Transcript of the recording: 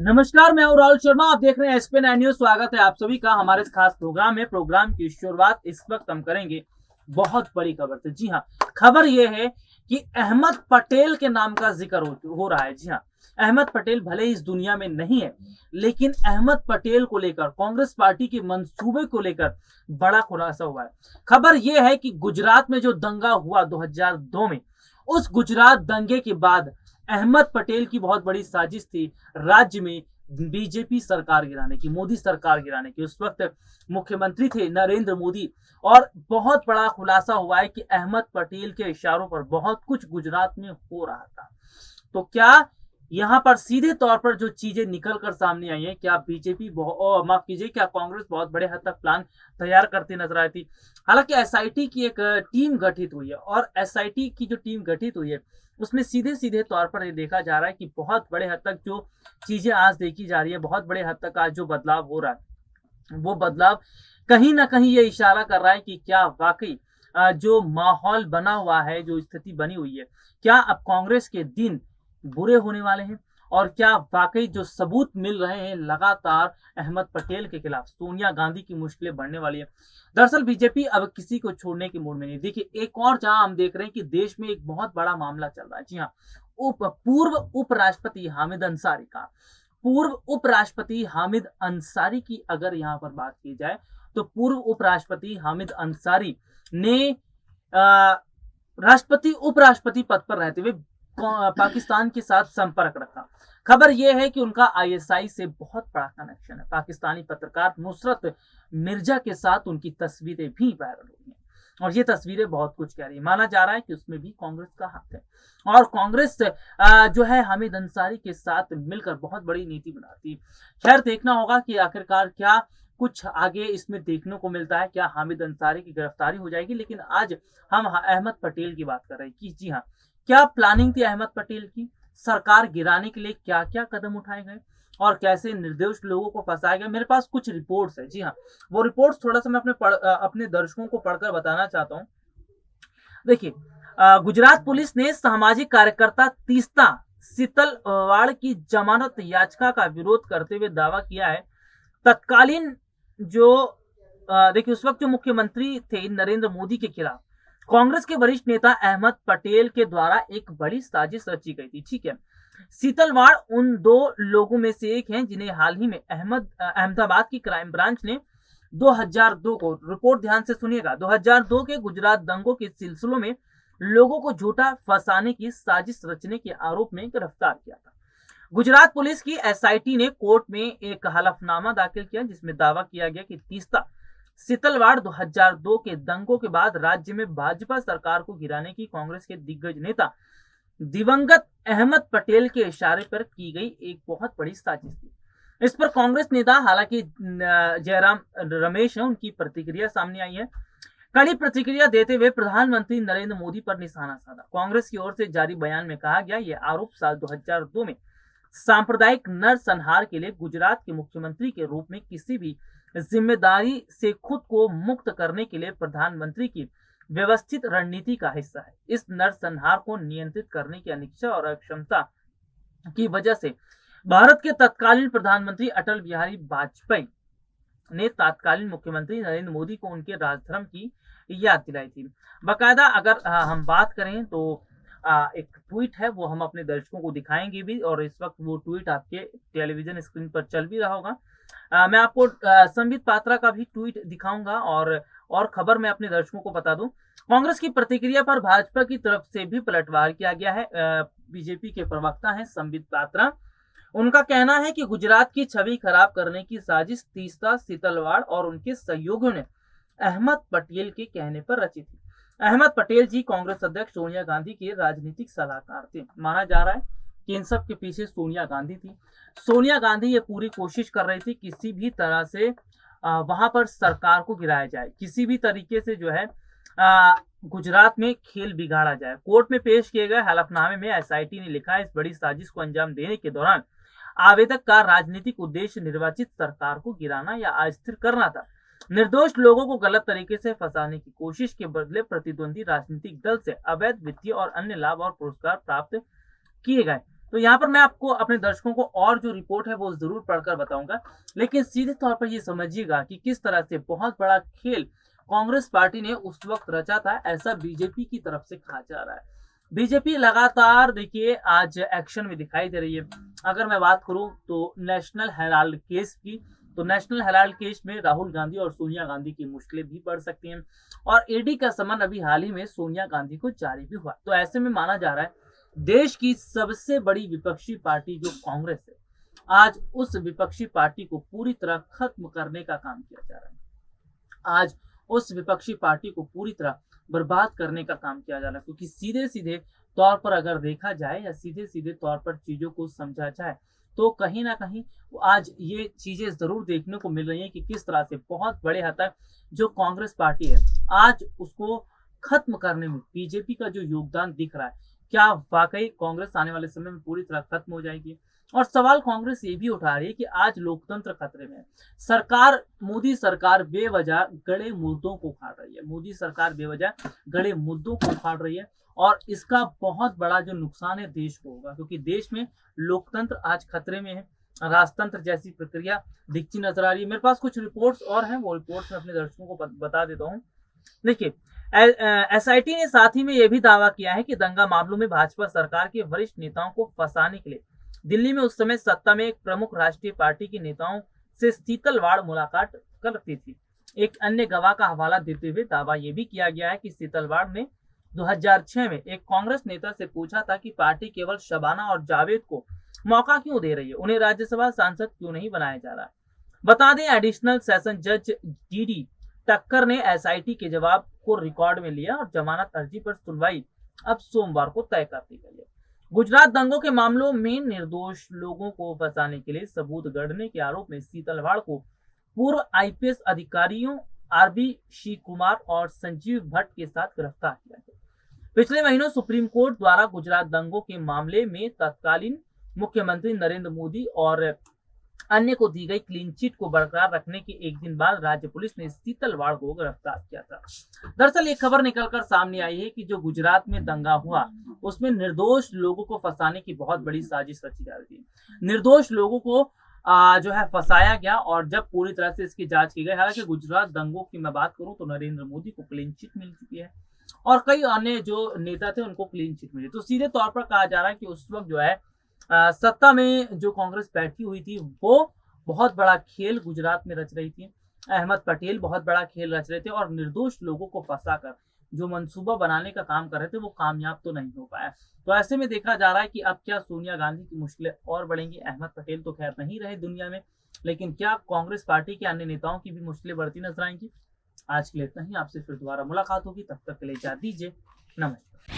नमस्कार, मैं हूं राहुल शर्मा। आप देख रहे हैं एसपी 9 न्यूज। स्वागत है आप सभी का हमारे इस खास प्रोग्राम में। प्रोग्राम की शुरुआत इस वक्त हम करेंगे बहुत बड़ी खबर से। जी हां, खबर यह है कि अहमद पटेल के नाम का जिक्र हो रहा है। जी हां, अहमद पटेल भले इस दुनिया में नहीं है, लेकिन अहमद पटेल को लेकर कांग्रेस पार्टी के मंसूबे को लेकर बड़ा खुलासा हुआ है। खबर यह है कि गुजरात में जो दंगा हुआ 2002 में, उस गुजरात दंगे के बाद अहमद पटेल की बहुत बड़ी साजिश थी राज्य में बीजेपी सरकार गिराने की, मोदी सरकार गिराने की। उस वक्त मुख्यमंत्री थे नरेंद्र मोदी, और बहुत बड़ा खुलासा हुआ है कि अहमद पटेल के इशारों पर बहुत कुछ गुजरात में हो रहा था। तो क्या यहां पर सीधे तौर पर जो चीजें निकल कर सामने आई है, क्या बीजेपी माफ कीजिए, क्या कांग्रेस बहुत बड़े हद तक प्लान तैयार करती नजर आई थी। हालांकि एसआईटी की एक टीम गठित हुई है, और एसआईटी की जो टीम गठित हुई है उसमें सीधे सीधे तौर पर ये देखा जा रहा है कि बहुत बड़े हद तक जो चीजें आज देखी जा रही है, बहुत बड़े हद तक आज जो बदलाव हो रहा है, वो बदलाव कहीं ना कहीं ये इशारा कर रहा है कि क्या वाकई जो माहौल बना हुआ है, जो स्थिति बनी हुई है, क्या अब कांग्रेस के दिन बुरे होने वाले हैं, और क्या वाकई जो सबूत मिल रहे हैं लगातार अहमद पटेल के खिलाफ, सोनिया गांधी की मुश्किलें बढ़ने वाली है। दरअसल बीजेपी अब किसी को छोड़ने के मूड में नहीं। देखिए, एक और जहां हम देख रहे हैं कि देश में एक बहुत बड़ा मामला चल रहा है। जी हाँ, पूर्व उपराष्ट्रपति हामिद अंसारी का, पूर्व उपराष्ट्रपति हामिद अंसारी की अगर यहाँ पर बात की जाए, तो पूर्व उपराष्ट्रपति हामिद अंसारी ने राष्ट्रपति उपराष्ट्रपति पद पर रहते हुए पाकिस्तान के साथ संपर्क रखा। खबर यह है कि उनका आईएसआई से बहुत बड़ा कनेक्शन है। पाकिस्तानी पत्रकार नुसरत मिर्जा के साथ उनकी तस्वीरें भी वायरल हुई हैं, और ये तस्वीरें बहुत कुछ कह रही है। माना जा रहा है कि उसमें भी कांग्रेस का हाथ है, और कांग्रेस जो है हामिद अंसारी के साथ मिलकर बहुत बड़ी नीति बनाती है। खैर, देखना होगा कि आखिरकार क्या कुछ आगे इसमें देखने को मिलता है। क्या हामिद अंसारी की गिरफ्तारी हो जाएगी? लेकिन आज हम अहमद पटेल की बात कर रहे हैं कि जी हाँ, क्या प्लानिंग थी अहमद पटेल की, सरकार गिराने के लिए क्या क्या कदम उठाए गए, और कैसे निर्दोष लोगों को फंसाया गया। मेरे पास कुछ रिपोर्ट्स है। जी हाँ, वो रिपोर्ट्स थोड़ा सा मैं अपने दर्शकों को पढ़कर बताना चाहता हूँ। देखिए, गुजरात पुलिस ने सामाजिक कार्यकर्ता तीस्ता सीतलवाड़ की जमानत याचिका का विरोध करते हुए दावा किया है तत्कालीन जो देखिए उस वक्त जो मुख्यमंत्री थे नरेंद्र मोदी के खिलाफ कांग्रेस के वरिष्ठ नेता अहमद पटेल के द्वारा एक बड़ी साजिश रची गई थी। ठीक है, सीतलवाड़ उन दो लोगों में से एक हैं जिन्हें हाल ही में अहमदाबाद की क्राइम ब्रांच ने 2002 को, रिपोर्ट ध्यान से सुनिएगा, 2002 के गुजरात दंगों के सिलसिलों में लोगों को झूठा फंसाने की साजिश रचने के आरोप में गिरफ्तार किया था। गुजरात पुलिस की एसआईटी ने कोर्ट में एक हलफनामा दाखिल किया जिसमें दावा किया गया कि तीस्ता सीतलवाड़ 2002 के दंगों के बाद राज्य में भाजपा सरकार को गिराने की कांग्रेस के दिग्गज नेता दिवंगत अहमद पटेल के इशारे पर की गई एक बहुत बड़ी साजिश थी। इस पर कांग्रेस नेता, हालांकि जयराम रमेश है, उनकी प्रतिक्रिया सामने आई है। कड़ी प्रतिक्रिया देते हुए प्रधानमंत्री नरेंद्र मोदी पर निशाना साधा। कांग्रेस की ओर से जारी बयान में कहा गया, यह आरोप साल 2002 में सांप्रदायिक नरसंहार के लिए गुजरात के मुख्यमंत्री के रूप में किसी भी जिम्मेदारी से खुद को मुक्त करने के लिए प्रधानमंत्री की व्यवस्थित रणनीति का हिस्सा है। इस नरसंहार को नियंत्रित करने की अनिच्छा और अक्षमता की वजह से भारत के तत्कालीन प्रधानमंत्री अटल बिहारी वाजपेयी ने तत्कालीन मुख्यमंत्री नरेंद्र मोदी को उनके राजधर्म की याद दिलाई थी। बाकायदा अगर हम बात करें तो एक ट्वीट है, वो हम अपने दर्शकों को दिखाएंगे भी, और इस वक्त वो ट्वीट आपके टेलीविजन स्क्रीन पर चल भी रहा होगा। मैं आपको संबित पात्रा का भी ट्वीट दिखाऊंगा, और खबर मैं अपने दर्शकों को बता दूं, कांग्रेस की प्रतिक्रिया पर भाजपा की तरफ से भी पलटवार किया गया है। बीजेपी के प्रवक्ता हैं संबित पात्रा, उनका कहना है कि गुजरात की छवि खराब करने की साजिश तीस्ता सीतलवाड़ और उनके सहयोगियों ने अहमद पटेल के कहने पर रची थी। अहमद पटेल जी कांग्रेस अध्यक्ष सोनिया गांधी के राजनीतिक सलाहकार थे। माना जा रहा है कि इन सब के पीछे सोनिया गांधी थी। सोनिया गांधी ये पूरी कोशिश कर रही थी किसी भी तरह से वहां पर सरकार को गिराया जाए, किसी भी तरीके से जो है गुजरात में खेल बिगाड़ा जाए। कोर्ट में पेश किए गए हलफनामे में एसआईटी ने लिखा है, इस बड़ी साजिश को अंजाम देने के दौरान आवेदक का राजनीतिक उद्देश्य निर्वाचित सरकार को गिराना या अस्थिर करना था। निर्दोष लोगों को गलत तरीके से फंसाने की कोशिश के बदले प्रतिद्वंदी राजनीतिक दल से अवैध वित्तीय और अन्य लाभ और पुरस्कार प्राप्त किए गए। तो यहाँ पर मैं आपको अपने दर्शकों को और जो रिपोर्ट है वो जरूर पढ़कर बताऊंगा, लेकिन सीधे तौर पर ये समझिएगा कि किस तरह से बहुत बड़ा खेल कांग्रेस पार्टी ने उस वक्त रचा था, ऐसा बीजेपी की तरफ से कहा जा रहा है। बीजेपी लगातार देखिए आज एक्शन में दिखाई दे रही है। अगर मैं बात करूं तो नेशनल हेराल्ड केस की, तो नेशनल हेराल्ड केस में राहुल गांधी और सोनिया गांधी की मुश्किलें भी बढ़ सकती हैं, और ईडी का समन अभी हाल ही में सोनिया गांधी को जारी भी हुआ। तो ऐसे में माना जा रहा है देश की सबसे बड़ी विपक्षी पार्टी जो कांग्रेस है, आज उस विपक्षी पार्टी को पूरी तरह खत्म करने का काम किया जा रहा है। आज उस विपक्षी पार्टी को पूरी तरह बर्बाद करने का काम किया जा रहा है, क्योंकि सीधे सीधे तौर पर अगर देखा जाए या सीधे सीधे तौर पर चीजों को समझा जाए तो कहीं ना कहीं आज ये चीजें जरूर देखने को मिल रही है कि किस तरह से बहुत बड़े हद तक जो कांग्रेस पार्टी है आज उसको खत्म करने में बीजेपी का जो योगदान दिख रहा है, क्या वाकई कांग्रेस आने वाले समय में पूरी तरह खत्म हो जाएगी। और सवाल कांग्रेस ये भी उठा रही है कि आज लोकतंत्र खतरे में है। सरकार, मोदी सरकार बेवजह गड़े मुद्दों को उखाड़ रही है, मोदी सरकार बेवजह गड़े मुद्दों को उखाड़ रही है, और इसका बहुत बड़ा जो नुकसान है देश को होगा, क्योंकि देश में लोकतंत्र आज खतरे में है। राजतंत्र जैसी प्रक्रिया दिखती नजर आ रही है। मेरे पास कुछ रिपोर्ट्स और हैं, वो रिपोर्ट्स मैं अपने दर्शकों को बता देता हूँ। देखिए, एसआईटी ने साथ ही में यह भी दावा किया है कि दंगा मामलों में भाजपा सरकार के वरिष्ठ नेताओं को फंसाने के लिए दिल्ली में उस समय सत्ता में एक प्रमुख राष्ट्रीय पार्टी के नेताओं से सीतलवाड़ मुलाकात करती थी। एक अन्य गवाह का हवाला देते हुए दावा यह भी किया गया है कि सीतलवाड़ ने 2006 में एक कांग्रेस नेता से पूछा था कि पार्टी केवल शबाना और जावेद को मौका क्यों दे रही है, उन्हें राज्यसभा सांसद क्यों नहीं बनाया जा रहा। बता दें एडिशनल सेशन जज डीडी टक्कर ने एसआईटी के जवाब को रिकॉर्ड में लिया और जमानत अर्जी पर सुनवाई अब सोमवार को तय कर दी गई है। गुजरात दंगों के मामलों में निर्दोष लोगों को फंसाने के लिए सबूत गढ़ने के आरोप में सीतलवाड़ को पूर्व आईपीएस अधिकारियों आरबी शिव कुमार और संजीव भट्ट के साथ गिरफ्तार किया गया। पिछले महीनों सुप्रीम कोर्ट द्वारा गुजरात दंगों के मामले में तत्कालीन मुख्यमंत्री नरेंद्र मोदी और अन्य को दी गई क्लीन चिट को बरकरार रखने के एक दिन बाद राज्य पुलिस ने सीतलवाड़ को गिरफ्तार किया था। दरअसल एक खबर निकलकर सामने आई है कि जो गुजरात में दंगा हुआ उसमें निर्दोष लोगों को फंसाने की बहुत बड़ी साजिश रची जा रही थी। निर्दोष लोगों को जो है फंसाया गया, और जब पूरी तरह से इसकी जांच की गई, हालांकि गुजरात दंगों की मैं बात करूं तो नरेंद्र मोदी को क्लीन चिट मिल चुकी है और कई अन्य जो नेता थे उनको क्लीन चिट मिली। तो सीधे तौर पर कहा जा रहा है कि उस वक्त जो है सत्ता में जो कांग्रेस बैठी हुई थी वो बहुत बड़ा खेल गुजरात में रच रही थी। अहमद पटेल बहुत बड़ा खेल रच रहे थे और निर्दोष लोगों को फंसाकर जो मंसूबा बनाने का काम कर रहे थे वो कामयाब तो नहीं हो पाया। तो ऐसे में देखा जा रहा है कि अब क्या सोनिया गांधी की मुश्किलें और बढ़ेंगी। अहमद पटेल तो खैर नहीं रहे दुनिया में, लेकिन क्या कांग्रेस पार्टी के अन्य नेताओं की भी मुश्किलें बढ़ती नजर आएंगी। आज के लिए इतना ही, आपसे फिर दोबारा मुलाकात होगी, तब तक के लिए इजाजत दीजिए। नमस्कार।